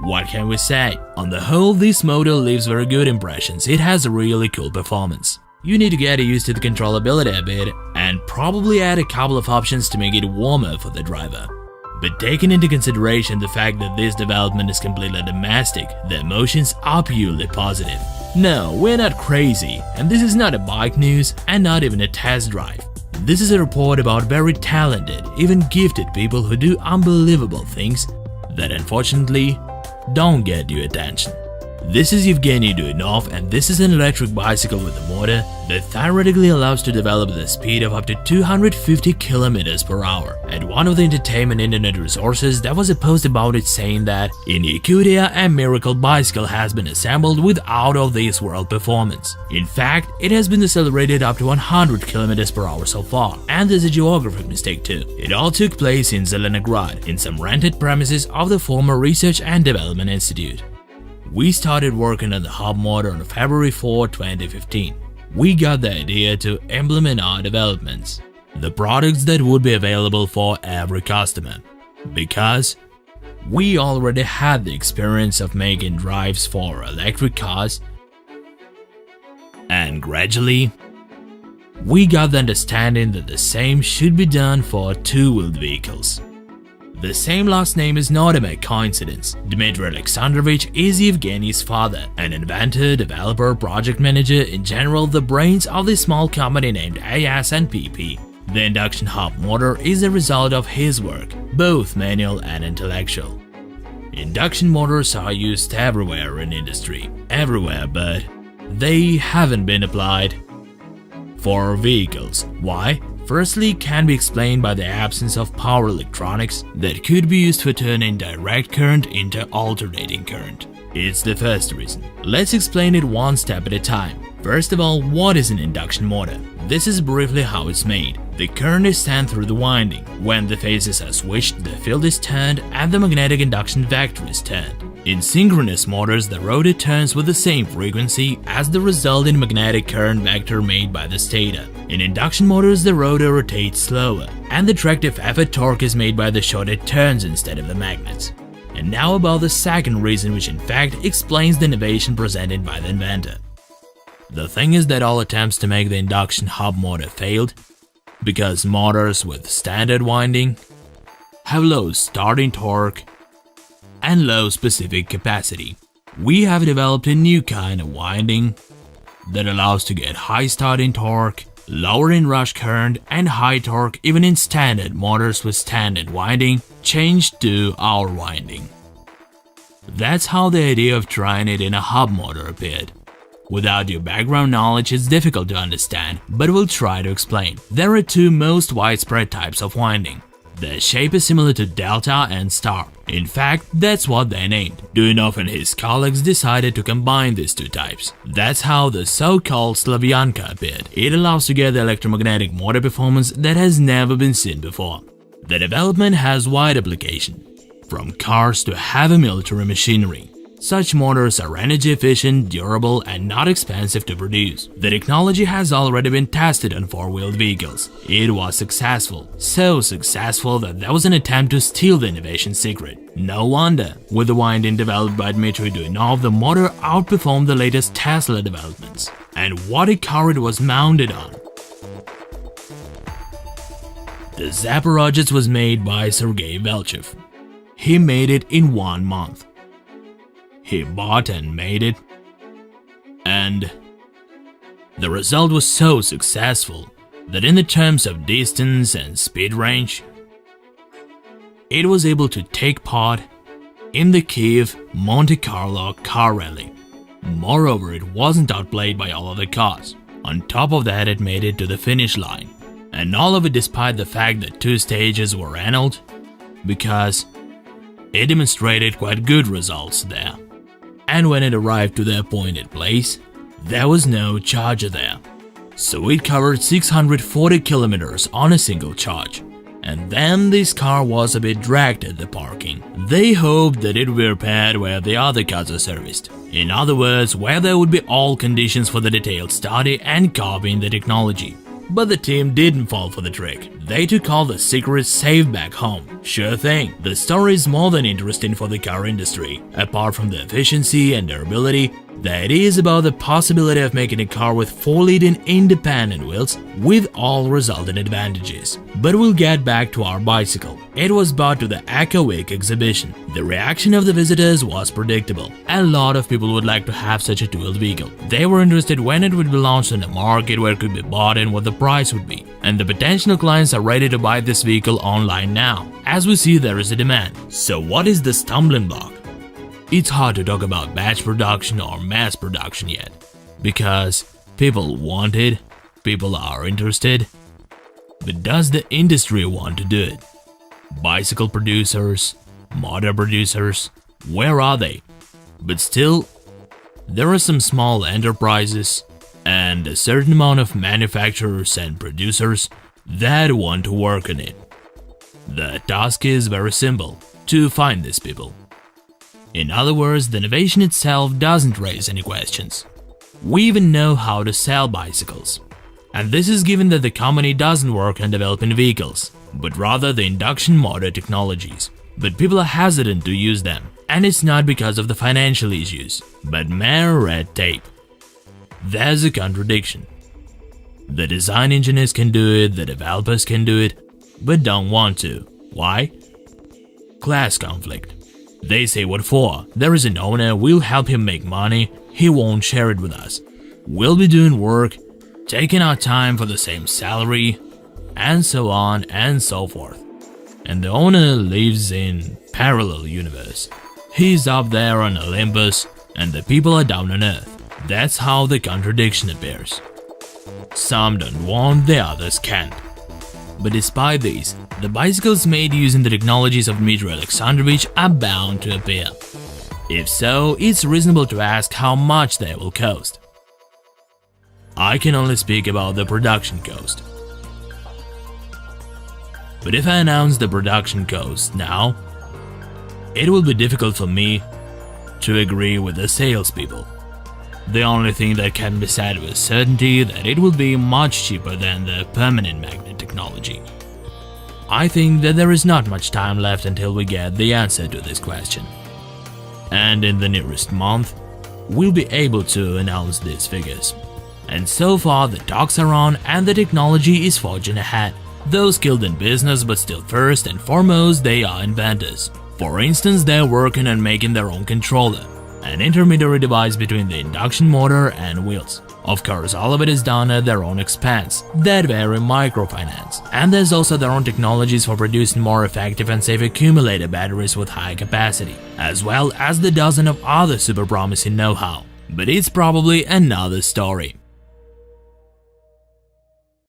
What can we say? On the whole, this motor leaves very good impressions. It has a really cool performance. You need to get used to the controllability a bit and probably add a couple of options to make it warmer for the driver. But taking into consideration the fact that this development is completely domestic, the emotions are purely positive. No, we're not crazy, and this is not a bike news and not even a test drive. This is a report about very talented, even gifted people who do unbelievable things that unfortunately don't get your attention. This is Evgeny Duyunov, and this is an electric bicycle with a motor that theoretically allows to develop the speed of up to 250 km per hour. At one of the entertainment internet resources, there was a post about it saying that in Yakutia a miracle bicycle has been assembled with out-of-this-world performance. In fact, it has been accelerated up to 100 km per hour so far, and there's a geographic mistake too. It all took place in Zelenograd, in some rented premises of the former Research and Development Institute. We started working on the hub motor on February 4, 2015. We got the idea to implement our developments, the products that would be available for every customer, because we already had the experience of making drives for electric cars, and gradually we got the understanding that the same should be done for two-wheeled vehicles. The same last name is not a mere coincidence. Dmitry Alexandrovich is Evgeny's father, an inventor, developer, project manager, in general the brains of the small company named AS&PP. The induction hub motor is a result of his work, both manual and intellectual. Induction motors are used everywhere in industry, everywhere, but they haven't been applied for vehicles. Why? Firstly, it can be explained by the absence of power electronics that could be used for turning direct current into alternating current. It's the first reason. Let's explain it one step at a time. First of all, what is an induction motor? This is briefly how it's made. The current is sent through the winding. When the phases are switched, the field is turned and the magnetic induction vector is turned. In synchronous motors, the rotor turns with the same frequency as the resulting magnetic current vector made by the stator. In induction motors, the rotor rotates slower, and the tractive effort torque is made by the shorter turns instead of the magnets. And now about the second reason, which in fact explains the innovation presented by the inventor. The thing is that all attempts to make the induction hub motor failed, because motors with standard winding have low starting torque and low specific capacity. We have developed a new kind of winding that allows to get high starting torque, lower in-rush current and high torque even in standard motors with standard winding changed to our winding. That's how the idea of trying it in a hub motor appeared. Without your background knowledge, it's difficult to understand, but we'll try to explain. There are two most widespread types of winding. The shape is similar to delta and star. In fact, that's what they named. Duyunov and his colleagues decided to combine these two types. That's how the so-called Slavyanka appeared. It allows to get the electromagnetic motor performance that has never been seen before. The development has wide application, from cars to heavy military machinery. Such motors are energy efficient, durable, and not expensive to produce. The technology has already been tested on four-wheeled vehicles. It was successful, so successful that there was an attempt to steal the innovation secret. No wonder. With the winding developed by Dmitry Duyunov, the motor outperformed the latest Tesla developments. And what a car it was mounted on! The Zaporozhets was made by Sergei Velchev. He made it in 1 month. He bought and made it, and the result was so successful that in the terms of distance and speed range, it was able to take part in the Kiev Monte Carlo car rally. Moreover, it wasn't outplayed by all other cars. On top of that, it made it to the finish line, and all of it despite the fact that 2 stages were annulled, because it demonstrated quite good results there. And when it arrived to the appointed place, there was no charger there. So it covered 640 kilometers on a single charge. And then this car was a bit dragged at the parking. They hoped that it would be repaired where the other cars are serviced. In other words, where there would be all conditions for the detailed study and copying the technology. But the team didn't fall for the trick. They took all the secrets safe back home. Sure thing, the story is more than interesting for the car industry. Apart from the efficiency and durability, the idea is about the possibility of making a car with 4 leading independent wheels with all resultant advantages. But we'll get back to our bicycle. It was brought to the Eco Week exhibition. The reaction of the visitors was predictable. A lot of people would like to have such a two-wheeled vehicle. They were interested when it would be launched in a market, where it could be bought and what the price would be. And the potential clients are ready to buy this vehicle online now. As we see, there is a demand. So what is the stumbling block? It's hard to talk about batch production or mass production yet, because people want it, people are interested, but does the industry want to do it? Bicycle producers, motor producers, where are they? But still, there are some small enterprises and a certain amount of manufacturers and producers that want to work on it. The task is very simple: to find these people. In other words, the innovation itself doesn't raise any questions. We even know how to sell bicycles. And this is given that the company doesn't work on developing vehicles, but rather the induction motor technologies. But people are hesitant to use them, and it's not because of the financial issues, but mere red tape. There's a contradiction. The design engineers can do it, the developers can do it, but don't want to. Why? Class conflict. They say, what for? There is an owner, we'll help him make money, he won't share it with us. We'll be doing work, taking our time for the same salary, and so on and so forth. And the owner lives in parallel universe. He's up there on Olympus, and the people are down on earth. That's how the contradiction appears. Some don't want, the others can't. But despite these, the bicycles made using the technologies of Dmitry Alexandrovich are bound to appear. If so, it's reasonable to ask how much they will cost. I can only speak about the production cost. But if I announce the production cost now, it will be difficult for me to agree with the salespeople. The only thing that can be said with certainty that it will be much cheaper than the permanent magnet technology. I think that there is not much time left until we get the answer to this question. And in the nearest month, we'll be able to announce these figures. And so far the talks are on and the technology is forging ahead. Those skilled in business, but still first and foremost they are inventors. For instance, they're working on making their own controller, an intermediary device between the induction motor and wheels. Of course, all of it is done at their own expense, that very microfinance. And there's also their own technologies for producing more effective and safe accumulator batteries with high capacity, as well as the dozen of other super promising know-how. But it's probably another story.